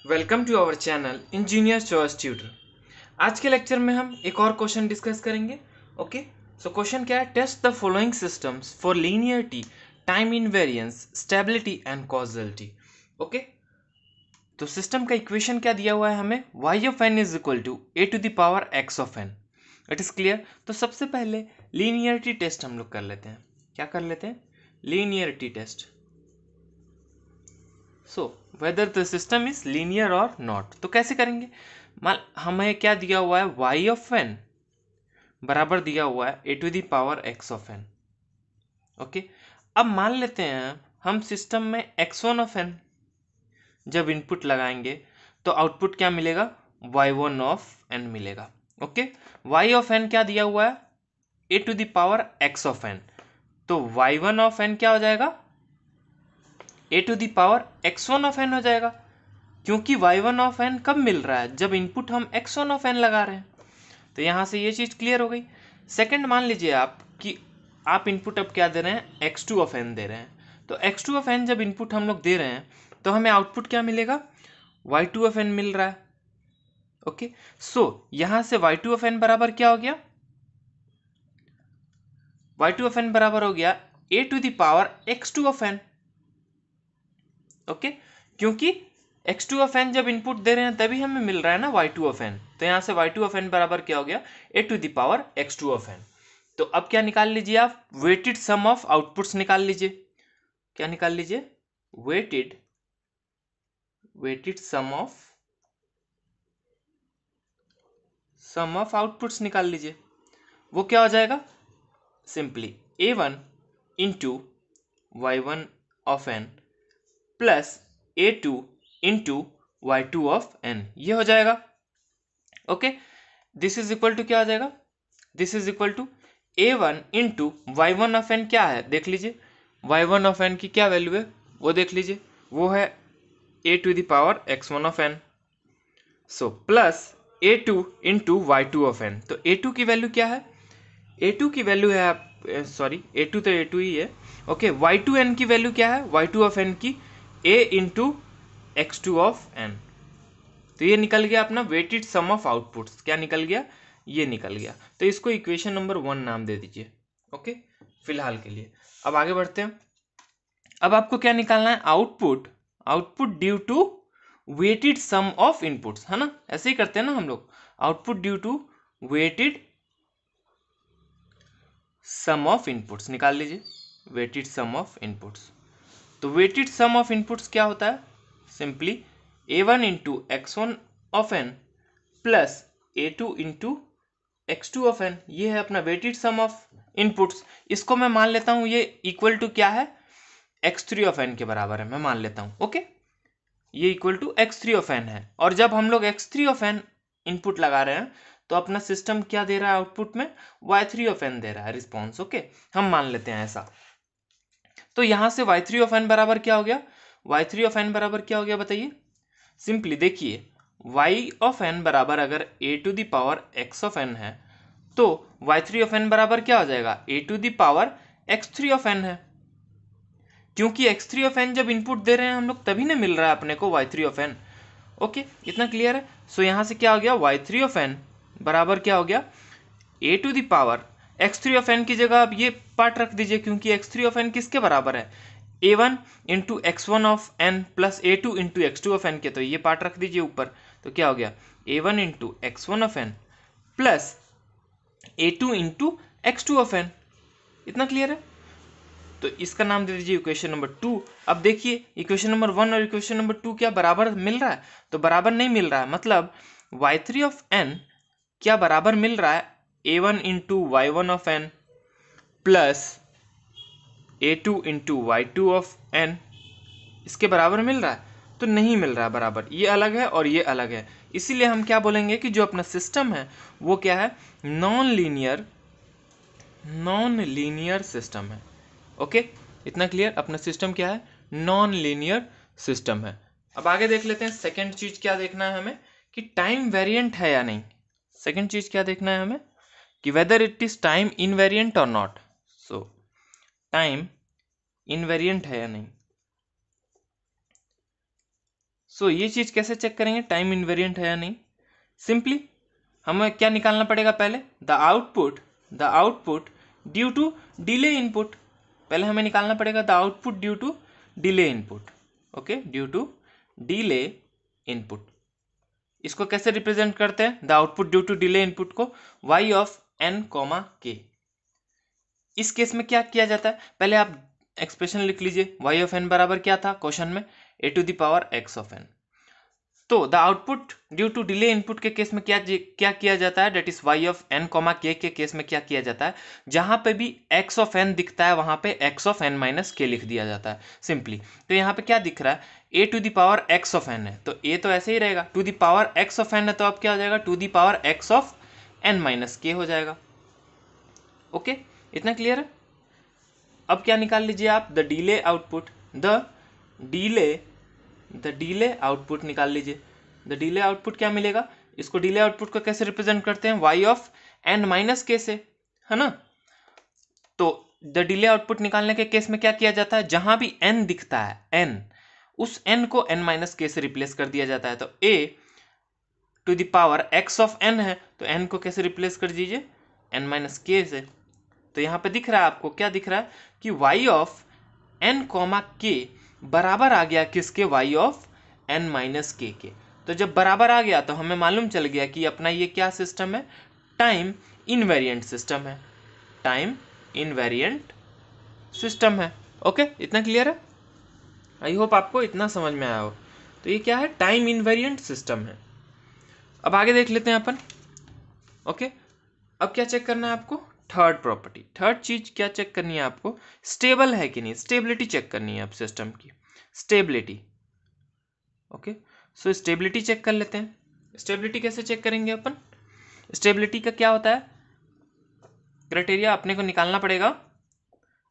Welcome to our channel engineer choice tutor. आज के lecture में हम एक और क्वेश्चन डिस्कस करेंगे। ओके, सो क्वेश्चन क्या है? Test the following systems for linearity, time invariance, stability and causality. Okay, तो सिस्टम का इक्वेशन क्या दिया हुआ है हमें? y of n is equal to a to the power x of n। It is clear. तो सबसे पहले लीनियरिटी टेस्ट हम लोग कर लेते हैं। क्या कर लेते हैं? Linearity test. So whether the system is linear और नॉट। तो कैसे करेंगे? मान हमें क्या दिया हुआ है? y ऑफ n बराबर दिया हुआ है a to the power x of n। Okay, अब मान लेते हैं हम सिस्टम में x1 ऑफ n जब इनपुट लगाएंगे तो आउटपुट क्या मिलेगा? y1 ऑफ n मिलेगा। ओके, y ऑफ n क्या दिया हुआ है? a to the power x of n। तो y1 ऑफ n क्या हो जाएगा? a to the power x1 of n हो जाएगा, क्योंकि y1 ऑफ n कब मिल रहा है? जब इनपुट हम x1 ऑफ n लगा रहे हैं। तो यहाँ से ये चीज़ क्लियर हो गई। सेकंड, मान लीजिए आप कि आप इनपुट अब क्या दे रहे हैं? x2 ऑफ n दे रहे हैं। तो x2 ऑफ n जब इनपुट हम लोग दे रहे हैं तो हमें आउटपुट क्या मिलेगा? y2 ऑफ n मिल रहा है। ओके, सो यहाँ से y2 ऑफ n बराबर क्या हो गया? y2 ऑफ n बराबर हो गया a to the power x2 of n। Okay, क्योंकि x2 ऑफ n जब इनपुट दे रहे हैं तभी हमें मिल रहा है ना y2 ऑफ n। तो यहाँ से y2 ऑफ n बराबर क्या हो गया? a to the power x2 of n। तो अब क्या निकाल लीजिए आप? वेटेड सम ऑफ आउटपुट्स निकाल लीजिए। क्या निकाल लीजिए? वेटेड सम ऑफ आउटपुट्स निकाल लीजिए। वो क्या हो जाएगा? Simply a1 into y1 of n plus a2 into y2 of n, ये हो जाएगा। Okay, this is equal to क्या हो जाएगा? This is equal to a1 into y1 of n। क्या है देख लीजिए, y1 ऑफ n की क्या वैल्यू है वो देख लीजिए, वो है a to the power x1 of n। So plus a2 into y2 of n। तो a2 की वैल्यू क्या है? a2 की वैल्यू है आप सॉरी a2 तो a2 ही है। ओके, y2n की वैल्यू क्या है? y2 ऑफ n की a into x2 of n। तो ये निकल गया अपना वेटेड सम ऑफ आउटपुट्स। क्या निकल गया? ये निकल गया। तो इसको इक्वेशन नंबर 1 नाम दे दीजिए। ओके, फिलहाल के लिए। अब आगे बढ़ते हैं। अब आपको क्या निकालना है? Output due to weighted sum of inputs, है ना? ऐसे ही करते हैं ना हम लोग। Output due to weighted sum of inputs निकाल लीजिए। Weighted sum of inputs. तो वेटेड सम ऑफ इनपुट्स क्या होता है? Simply a1 into x1 of n plus a2 into x2 of n। ये है अपना वेटेड सम ऑफ इनपुट्स। इसको मैं मान लेता हूं ये इक्वल टू क्या है? x3 ऑफ n के बराबर है, मैं मान लेता हूं। ओके, ये equal to x3 of n है। और जब हम लोग x3 ऑफ n इनपुट लगा रहे हैं तो अपना सिस्टम क्या दे रहा है आउटपुट में? y3 ऑफ n दे रहा है रिस्पॉन्स। ओके, हम मान लेते हैं ऐसा। तो यहां से y3 ऑफ n बराबर क्या हो गया? y3 ऑफ n बराबर क्या हो गया बताइए? सिंपली देखिए, y ऑफ n बराबर अगर a to the power x of n है तो y3 ऑफ n बराबर क्या हो जाएगा? a to the power x3 of n है, क्योंकि x3 ऑफ n जब इनपुट दे रहे हैं हम लोग तभी ना मिल रहा है अपने को y3 ऑफ n। ओके, इतना क्लियर है? सो यहां से क्या हो गया? y3 ऑफ n बराबर क्या हो गया? a to the power x3 of n की जगह आप ये पार्ट रख दीजिए, क्योंकि x3 ऑफ n किसके बराबर है? a1 into x1 of n plus a2 into x2 of n के। तो ये पार्ट रख दीजिए ऊपर। तो क्या हो गया? a1 into x1 of n plus a2 into x2 of n। इतना क्लियर है? तो इसका नाम दे दीजिए इक्वेशन नंबर 2। अब देखिए, इक्वेशन नंबर 1 और इक्वेशन नंबर 2 क्या बराबर मिल रहा है? तो बराबर नहीं मिल रहा है, मतलब y3 ऑफ n क्या बराबर मिल रहा है? a1 into y1 of n plus a2 into y2 of n, इसके बराबर मिल रहा है? तो नहीं मिल रहा है बराबर। ये अलग है और ये अलग है। इसीलिए हम क्या बोलेंगे कि जो अपना सिस्टम है वो क्या है? नॉन लीनियर सिस्टम है। ओके, इतना क्लियर? अपना सिस्टम क्या है? नॉन लीनियर सिस्टम है। अब आगे देख लेते हैं। सेकेंड चीज क्या देखना है हमें? कि टाइम वेरिएंट है या नहीं। सेकेंड चीज क्या देखना है हमें? कि whether it is time invariant और नॉट। सो टाइम इनवेरिएंट है या नहीं। सो ये चीज़ कैसे चेक करेंगे टाइम इनवेरिएंट है या नहीं? सिंपली हमें क्या निकालना पड़ेगा पहले, the output due to delay input. पहले हमें निकालना पड़ेगा the output due to delay input. ओके, ड्यू टू डिले इनपुट। इसको कैसे रिप्रेजेंट करते हैं, the output due to delay input को y of n comma k। इस केस में क्या किया जाता है, पहले आप एक्सप्रेशन लिख लीजिए, y ऑफ n बराबर क्या था क्वेश्चन में, a to the power x of n। तो the output due to delay input के केस में क्या किया जाता है, that is y of n comma k के केस में क्या किया जाता है, जहां पे भी x ऑफ n दिखता है वहां पे x of n minus k लिख दिया जाता है सिंपली। तो यहाँ पे क्या दिख रहा है, a to the power x of n है, तो a तो ऐसे ही रहेगा, to the power x of n है तो अब क्या हो जाएगा, to the power x of n minus k हो जाएगा। ओके, इतना क्लियर है? अब क्या निकाल लीजिए आप, the delay output, the delay output निकाल लीजिए। द डिले आउटपुट क्या मिलेगा, इसको डिले आउटपुट को कैसे रिप्रेजेंट करते हैं, y of n minus k से, है ना। तो द डिले आउटपुट निकालने के केस में क्या किया जाता है, जहां भी n दिखता है n, उस n को n माइनस k से रिप्लेस कर दिया जाता है। तो a to the power x of n है, तो n को कैसे रिप्लेस कर दीजिए, n माइनस k से। तो यहाँ पे दिख रहा है आपको, क्या दिख रहा है कि y of n comma k बराबर आ गया किसके, y of n minus k के। तो जब बराबर आ गया तो हमें मालूम चल गया कि अपना ये क्या सिस्टम है, टाइम इनवेरिएंट सिस्टम है, टाइम इनवेरिएंट सिस्टम है। ओके, इतना क्लियर है? आई होप आपको इतना समझ में आया हो। तो ये क्या है, टाइम इनवेरिएंट सिस्टम है। अब आगे देख लेते हैं अपन। ओके, अब क्या चेक करना है आपको, थर्ड प्रॉपर्टी, थर्ड चीज क्या चेक करनी है आपको, स्टेबल है कि नहीं, स्टेबिलिटी चेक करनी है आप सिस्टम की, stability. Okay, so stability check कर लेते हैं। स्टेबिलिटी कैसे चेक करेंगे अपन, स्टेबिलिटी का क्या होता है, क्राइटेरिया अपने को निकालना पड़ेगा,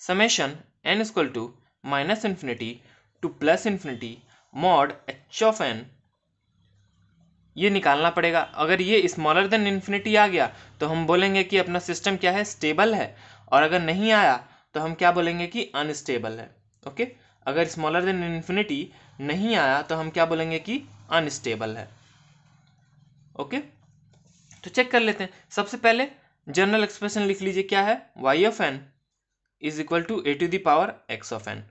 summation n equal to minus infinity to plus infinity mod h of n, ये निकालना पड़ेगा। अगर ये स्मॉलर देन इन्फिनिटी आ गया तो हम बोलेंगे कि अपना सिस्टम क्या है, स्टेबल है, और अगर नहीं आया तो हम क्या बोलेंगे कि अनस्टेबल है। ओके, अगर स्मॉलर देन इन्फिनिटी नहीं आया तो हम क्या बोलेंगे कि अनस्टेबल है। ओके, तो चेक कर लेते हैं। सबसे पहले जनरल एक्सप्रेशन लिख लीजिए, क्या है, y of n is equal to a to the power x of n।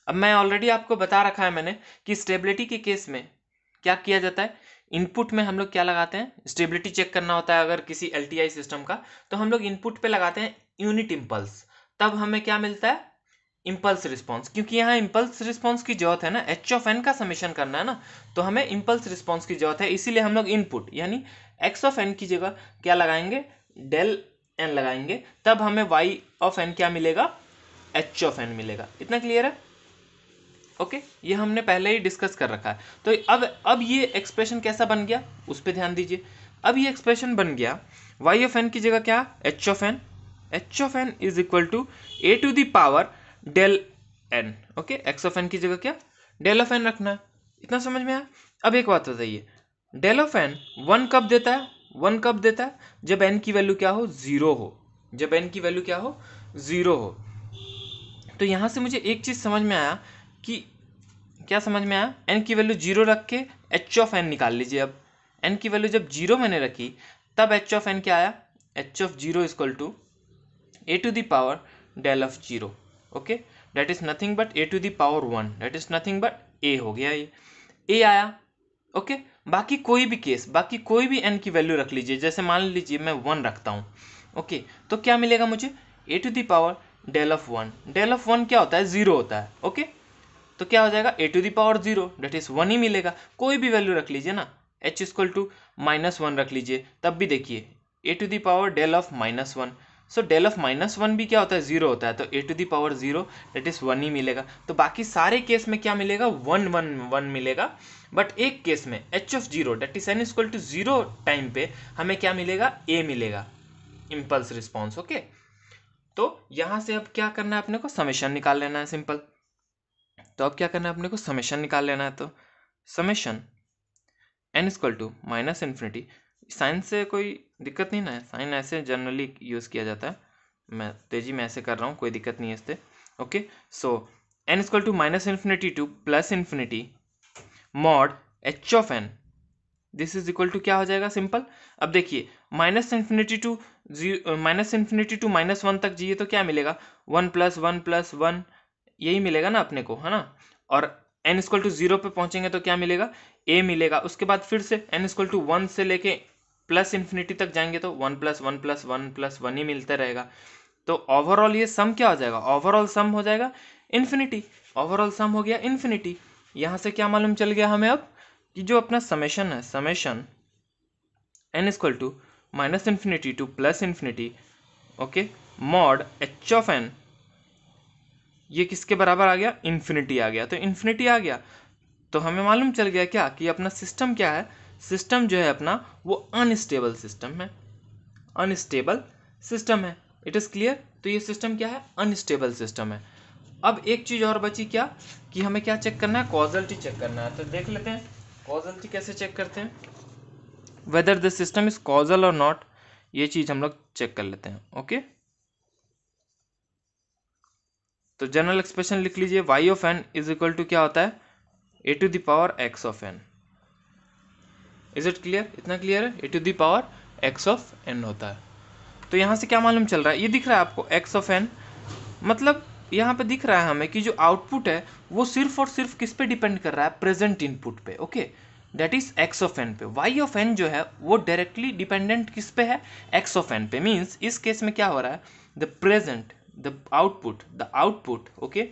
अब मैं ऑलरेडी आपको बता रखा है मैंने कि स्टेबिलिटी के केस में क्या किया जाता है, इनपुट में हम लोग क्या लगाते हैं, स्टेबिलिटी चेक करना होता है अगर किसी LTI सिस्टम का, तो हम लोग इनपुट पे लगाते हैं यूनिट इम्पल्स, तब हमें क्या मिलता है, इम्पल्स रिस्पॉन्स। क्योंकि यहाँ इम्पल्स रिस्पॉन्स की जरूरत है ना, h ऑफ n का समेशन करना है ना, तो हमें इम्पल्स रिस्पॉन्स की जरूरत है, इसीलिए हम लोग इनपुट यानी x ऑफ n की जगह क्या लगाएंगे, डेल n लगाएंगे, तब हमें y ऑफ n क्या मिलेगा, h ऑफ n मिलेगा। इतना क्लियर है? ओके, ये हमने पहले ही डिस्कस कर रखा है। तो अब ये एक्सप्रेशन कैसा बन गया, उस पर ध्यान दीजिए। अब ये एक्सप्रेशन बन गया, y ऑफ n की जगह क्या, h of n, h of n is equal to a to the power del n। Okay, x of n की जगह क्या, डेल ऑफ n रखना है। इतना समझ में आया? अब एक बात बताइए, डेल ऑफ n 1 कब देता है, 1 कब देता है, जब n की वैल्यू क्या हो, 0 हो, जब n की वैल्यू क्या हो, 0 हो। तो यहां से मुझे एक चीज समझ में आया कि, क्या समझ में आया, n की वैल्यू 0 रख के h ऑफ n निकाल लीजिए। अब n की वैल्यू जब 0 मैंने रखी तब h ऑफ n क्या आया, h of 0 equal to a to the power del of 0। Okay, that is nothing but a to the power 1, that is nothing but a हो गया, ये a आया। ओके, बाकी कोई भी केस, बाकी कोई भी n की वैल्यू रख लीजिए, जैसे मान लीजिए मैं 1 रखता हूँ। ओके, तो क्या मिलेगा मुझे, a to the power del of 1, del of 1 क्या होता है, 0 होता है। ओके, तो क्या हो जाएगा, a to the power 0 that is 1 ही मिलेगा। कोई भी वैल्यू रख लीजिए ना, h इक्वल टू -1 रख लीजिए, तब भी देखिए a to the power del of -1, so del of -1 भी क्या होता है, 0 होता है, तो a to the power 0 that is 1 ही मिलेगा। तो बाकी सारे केस में क्या मिलेगा, 1 1 1 मिलेगा, बट एक केस में h of 0 that is n equal to 0 time पे हमें क्या मिलेगा, a मिलेगा, इम्पल्स रिस्पॉन्स। ओके, तो यहां से अब क्या करना है अपने को, समेशन निकाल लेना है, सिंपल। तो अब क्या करना है अपने को, समेशन निकाल लेना है। तो summation n equal to minus infinity, sign से कोई दिक्कत नहीं ना है, साइन ऐसे जनरली यूज़ किया जाता है, मैं तेजी में ऐसे कर रहा हूँ, कोई दिक्कत नहीं है इससे। Okay, so n equal to minus infinity to plus infinity mod H of N, this is equal to क्या हो जाएगा, सिंपल। अब देखिए माइनस इन्फिनिटी टू -1 तक जाइए तो क्या मिलेगा, 1 + 1 यही मिलेगा ना अपने को, है ना। और n इक्वल टू 0 पे पहुंचेंगे तो क्या मिलेगा, a मिलेगा। उसके बाद फिर से n इक्वल टू 1 से लेके प्लस इन्फिनिटी तक जाएंगे तो 1 + 1 + 1 + 1 ही मिलता रहेगा। तो ओवरऑल ये सम क्या हो जाएगा, ओवरऑल सम हो जाएगा इन्फिनिटी, ओवरऑल सम हो गया इन्फिनिटी। यहाँ से क्या मालूम चल गया हमें अब कि जो अपना समेशन है, summation n equal to -minus infinity to +plus infinity, okay, mod h of n, ये किसके बराबर आ गया, इन्फिनिटी आ गया। तो इन्फिनिटी आ गया तो हमें मालूम चल गया क्या कि अपना सिस्टम क्या है, सिस्टम जो है अपना वो अनस्टेबल सिस्टम है, अनस्टेबल सिस्टम है। It is clear. तो ये सिस्टम क्या है, अनस्टेबल सिस्टम है। अब एक चीज़ और बची क्या कि हमें क्या चेक करना है, कॉजलिटी चेक करना है। तो देख लेते हैं कॉजलिटी कैसे चेक करते हैं, weather the system is causal और नॉट, ये चीज़ हम लोग चेक कर लेते हैं। ओके, तो जनरल एक्सप्रेशन लिख लीजिए, y of n is equal to क्या होता है, a⁴ x of n। Is it clear, इतना क्लियर है, a⁴ x ऑफ n होता है। तो यहाँ से क्या मालूम चल रहा है, ये दिख रहा है आपको x ऑफ n, मतलब यहाँ पे दिख रहा है हमें कि जो आउटपुट है वो सिर्फ और सिर्फ किस पे डिपेंड कर रहा है, प्रेजेंट इनपुट पे। Okay, that is x of n पे। y ऑफ n जो है वो डायरेक्टली डिपेंडेंट किस पे है, x ऑफ n पे। मीन्स इस केस में क्या हो रहा है, the present, the output okay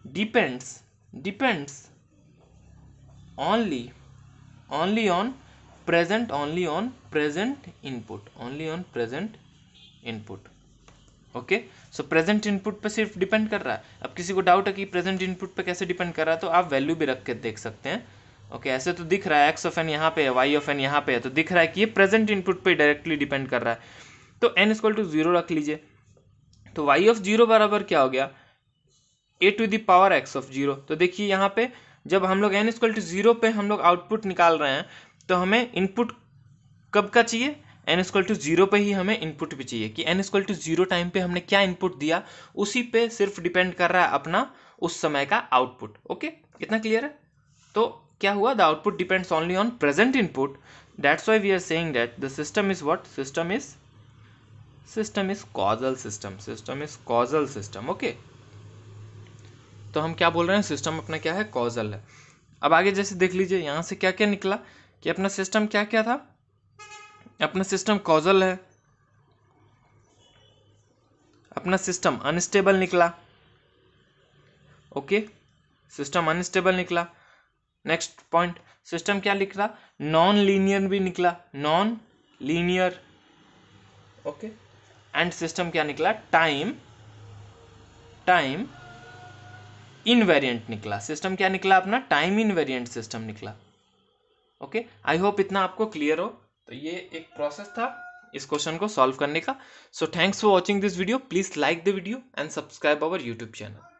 depends only on present input। Okay, so present input पे सिर्फ डिपेंड कर रहा है। अब किसी को डाउट है कि प्रेजेंट इनपुट पे कैसे डिपेंड कर रहा है, तो आप वैल्यू भी रख के देख सकते हैं। ओके, ऐसे तो दिख रहा है x ऑफ n यहाँ पे है, y ऑफ n यहाँ पे है, तो दिख रहा है कि ये प्रेजेंट इनपुट पे डायरेक्टली डिपेंड कर रहा है। तो n इक्वल टू 0 रख लीजिए, तो y ऑफ 0 बराबर क्या हो गया, a⁴ x ऑफ 0। तो देखिए यहाँ पे जब हम लोग n इक्वल टू 0 पे हम लोग आउटपुट निकाल रहे हैं तो हमें इनपुट कब का चाहिए, n इक्वल टू 0 पे ही हमें इनपुट भी चाहिए कि n इक्वल टू 0 टाइम पे हमने क्या इनपुट दिया, उसी पे सिर्फ डिपेंड कर रहा है अपना उस समय का आउटपुट। ओके, इतना क्लियर है। तो क्या हुआ, the output depends only on present input, that's why we are saying that the system is what, system is causal system. Okay, तो हम क्या बोल रहे हैं, सिस्टम अपना क्या है, कॉजल है। अब आगे जैसे देख लीजिए यहाँ से क्या क्या निकला कि अपना सिस्टम क्या क्या था, अपना सिस्टम कॉजल है, अपना सिस्टम अनस्टेबल निकला। ओके, सिस्टम अनस्टेबल निकला। नेक्स्ट पॉइंट, सिस्टम क्या निकला, नॉन लीनियर भी निकला, non linear. Okay, and system क्या निकला, टाइम इनवेरिएंट निकला। सिस्टम क्या निकला अपना, टाइम इनवेरिएंट सिस्टम निकला। ओके, आई होप इतना आपको क्लियर हो। तो ये एक प्रोसेस था इस क्वेश्चन को सॉल्व करने का। So thanks for watching this video, please like the video and subscribe our YouTube channel.